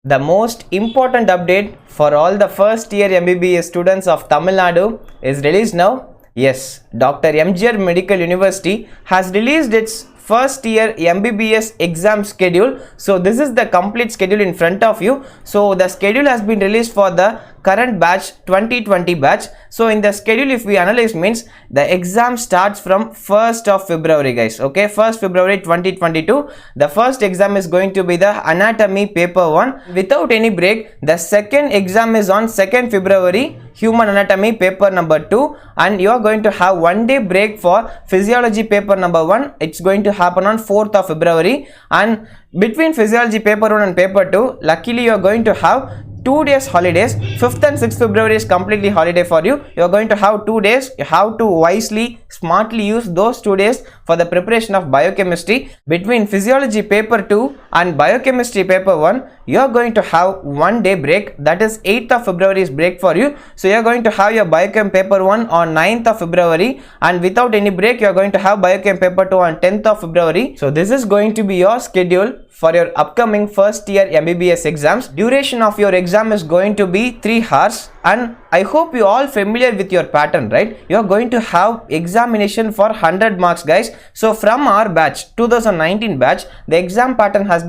The most important update for all the first year MBBS students of Tamil Nadu is released now. Yes, Dr. MGR Medical University has released its first year MBBS exam schedule. So this is the complete schedule in front of you. So the schedule has been released for the current batch 2020 batch. So in the schedule, if we analyze, means the exam starts from 1st of February, guys. Okay, 1st February 2022. The first exam is going to be the anatomy paper 1 without any break. The second exam is on 2nd February, human anatomy paper number 2, and you are going to have 1 day break for physiology paper number 1. It's going to happen on 4th of February, and between physiology paper 1 and paper 2, luckily you are going to have 2 days holidays. 5th and 6th February is completely holiday for you. You are going to have 2 days. You have to wisely, smartly use those 2 days for the preparation of biochemistry. Between physiology paper 2 and biochemistry paper 1, you are going to have 1 day break. That is 8th of February is break for you. So you are going to have your biochem paper 1 on 9th of February, and without any break you are going to have biochem paper 2 on 10th of February. So this is going to be your schedule for your upcoming first year MBBS exams. Duration of your exam is going to be 3 hours, and I hope you all familiar with your pattern, right? You are going to have examination for 100 marks, guys. So from our batch 2019 batch, the exam pattern has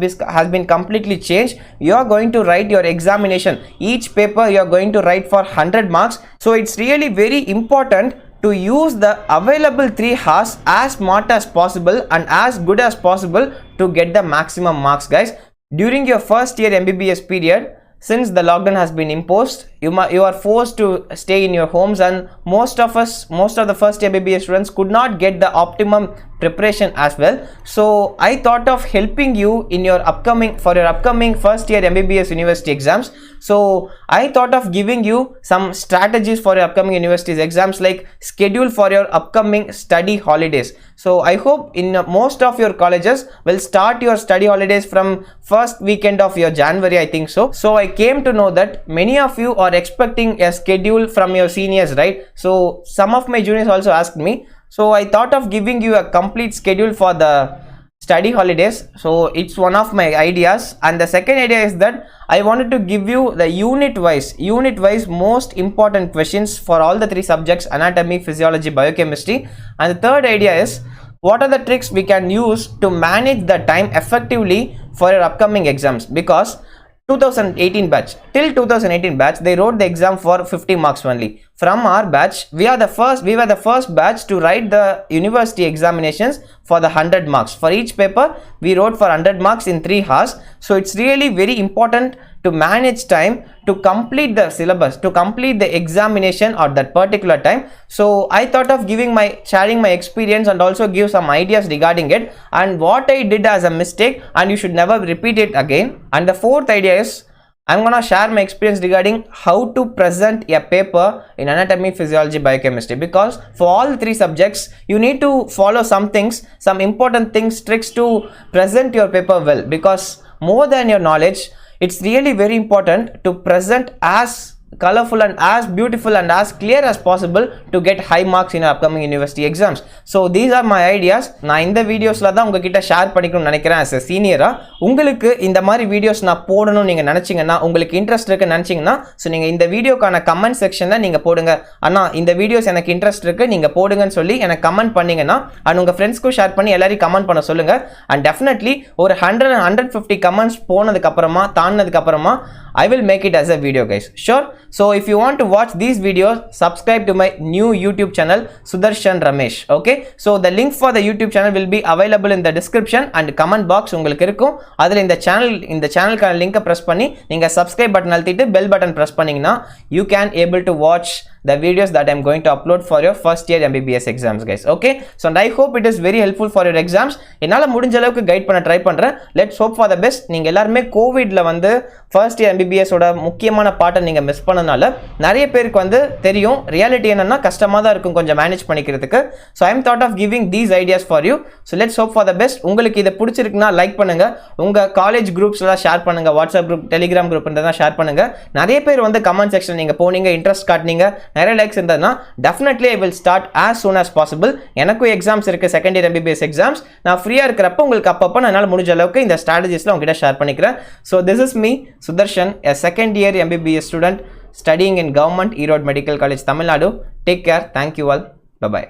been completely changed. You are going to write your examination, each paper you are going to write for 100 marks. So it's really very important to use the available 3 hours as smart as possible and as good as possible to get the maximum marks, guys. During your first year MBBS period, since the lockdown has been imposed, you are forced to stay in your homes, and most of the first year MBBS students could not get the optimum preparation as well. So I thought of helping you in your upcoming first year MBBS university exams. So I thought of giving you some strategies for your upcoming university exams, like schedule for your upcoming study holidays. So I hope in most of your colleges will start your study holidays from first weekend of your January, I think so. So I came to know that many of you are expecting a schedule from your seniors, right? So some of my juniors also asked me. So I thought of giving you a complete schedule for the study holidays. So it's one of my ideas. And the second idea is that I wanted to give you the unit wise most important questions for all the 3 subjects: anatomy, physiology, biochemistry. And the third idea is, what are the tricks we can use to manage the time effectively for your upcoming exams? Because 2018 batch till 2018 batch, they wrote the exam for 50 marks only. From our batch, we were the first batch to write the university examinations for the 100 marks. For each paper we wrote for 100 marks in 3 hours. So it's really very important to manage time to complete the syllabus, to complete the examination at that particular time. So I thought of sharing my experience and also give some ideas regarding it and what I did as a mistake, and you should never repeat it again. And the fourth idea is, I'm gonna share my experience regarding how to present a paper in anatomy, physiology, biochemistry, because for all 3 subjects you need to follow some important things, tricks to present your paper well. Because more than your knowledge, it's really very important to present as colorful and as beautiful and as clear as possible to get high marks in our upcoming university exams. So these are my ideas. நான் இந்த வீடியோஸ்ல தான் உங்ககிட்ட share பண்ணிக்கணும்னு நினைக்கிறேன். as a சீனியரா உங்களுக்கு இந்த மாதிரி வீடியோஸ் நான் போடணும் நீங்க நினைச்சீங்கன்னா, உங்களுக்கு இன்ட்ரஸ்ட் இருக்கு நினைச்சீங்கன்னா, சோ நீங்க இந்த வீடியோக்கான கமெண்ட் செக்ஷன்ல நீங்க போடுங்க, அண்ணா இந்த வீடியோஸ் எனக்கு இன்ட்ரஸ்ட் இருக்கு நீங்க போடுங்கன்னு சொல்லி எனக்கு கமெண்ட் பண்ணீங்கன்னா, and உங்க ஃப்ரெண்ட்ஸ்க்கு ஷேர் பண்ணி எல்லாரையும் கமெண்ட் பண்ண சொல்லுங்க. and definitely ஒரு 150 கமெண்ட்ஸ் போனதுக்கு அப்புறமா தாண்டனதுக்கு அப்புறமா I will make it as a video, guys. Sure. So if you want to watch these videos, subscribe to my new YouTube channel, Sudarshan Ramesh. Okay. So the link for the YouTube channel will be available in the description and comment box. உங்களுக்கு இருக்கும். அதுல இந்த சேனலுக்கான லிங்கை press பண்ணி நீங்க subscribe button அழுத்திட்டு bell button press பண்ணீங்கன்னா you can able to watch the videos that I'm going to upload for your first year MBBS exams, guys. Okay. So and I hope it is very helpful for your exams. என்னால முடிஞ்ச அளவுக்கு guide பண்ண try பண்றேன். Let's hope for the best. நீங்க எல்லாரும் கோவிட்ல first year MBBS ஓட முக்கியமான பார்ட்டை நீங்க மிஸ் பண்ணனால நிறைய பேருக்கு தெரியும் ரியாலிட்டி என்னன்னா கஷ்டமா தான் இருக்கும் கொஞ்சம் மேனேஜ் பண்ணிக்கிறதுக்கு. So I'm thought of giving these ideas for you. So let's hope for the best. உங்களுக்கு இது பிடிச்சிருக்குனா லைக் பண்ணுங்க, உங்க காலேஜ் குரூப்ஸ்ல ஷேர் பண்ணுங்க, வாட்ஸ்அப் குரூப், டெலிகிராம் குரூப் இருந்தா ஷேர் பண்ணுங்க. நிறைய பேர் கமெண்ட் செக்ஷன் நீங்க போனீங்க, இன்ட்ரஸ்ட் காட்டுனீங்க, நிறைய லைக்ஸ் இருந்ததுன்னா definitely I will start as soon as possible. எனக்கும் எக்ஸாம்ஸ் இருக்குது, செகண்ட் இயர் MBBS எக்ஸாம்ஸ். நான் ஃப்ரீயாக இருக்கிறப்ப உங்களுக்கு அப்பப்போ நான் என்னால் முடிஞ்ச அளவுக்கு இந்த ஸ்ட்ராட்டஜிஸில் உங்ககிட்ட ஷேர் பண்ணிக்கிறேன். So this is me Sudharshan, a second year MBBS student studying in Government Erode Medical College, Tamil Nadu. Take care. Thank you all. Bye-bye.